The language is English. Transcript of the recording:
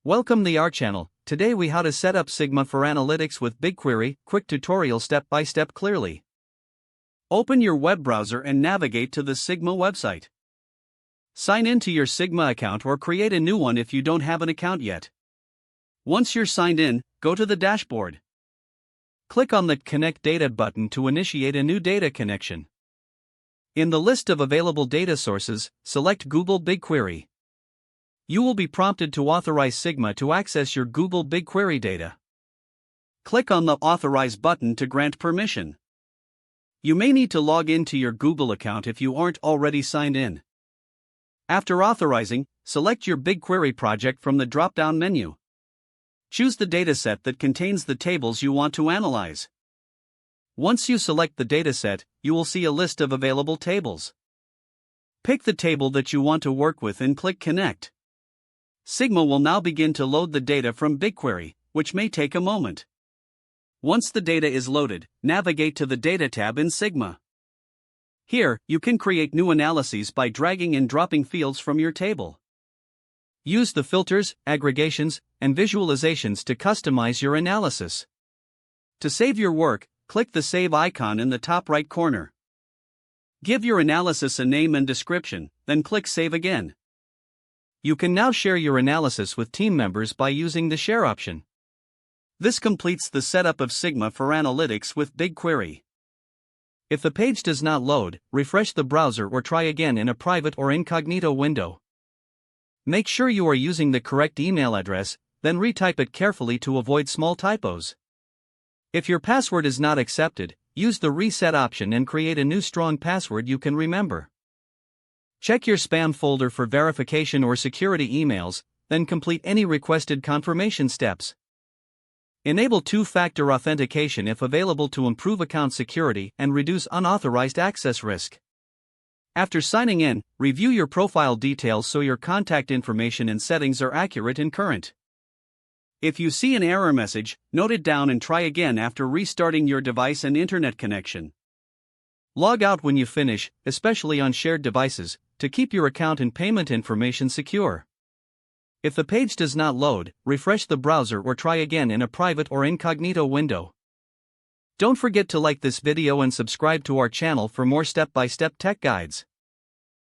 Welcome to our channel. Today we how to set up Sigma for analytics with BigQuery, quick tutorial step by step clearly. Open your web browser and navigate to the Sigma website. Sign in to your Sigma account or create a new one if you don't have an account yet. Once you're signed in, go to the dashboard. Click on the Connect Data button to initiate a new data connection. In the list of available data sources, select Google BigQuery. You will be prompted to authorize Sigma to access your Google BigQuery data. Click on the Authorize button to grant permission. You may need to log into your Google account if you aren't already signed in. After authorizing, select your BigQuery project from the drop-down menu. Choose the dataset that contains the tables you want to analyze. Once you select the dataset, you will see a list of available tables. Pick the table that you want to work with and click Connect. Sigma will now begin to load the data from BigQuery, which may take a moment. Once the data is loaded, navigate to the Data tab in Sigma. Here, you can create new analyses by dragging and dropping fields from your table. Use the filters, aggregations, and visualizations to customize your analysis. To save your work, click the Save icon in the top right corner. Give your analysis a name and description, then click Save again. You can now share your analysis with team members by using the Share option. This completes the setup of Sigma for analytics with BigQuery. If the page does not load, refresh the browser or try again in a private or incognito window. Make sure you are using the correct email address, then retype it carefully to avoid small typos. If your password is not accepted, use the Reset option and create a new strong password you can remember. Check your spam folder for verification or security emails, then complete any requested confirmation steps. Enable two-factor authentication if available to improve account security and reduce unauthorized access risk. After signing in, review your profile details so your contact information and settings are accurate and current. If you see an error message, note it down and try again after restarting your device and internet connection. Log out when you finish, especially on shared devices, to keep your account and payment information secure. If the page does not load, refresh the browser or try again in a private or incognito window. Don't forget to like this video and subscribe to our channel for more step-by-step tech guides.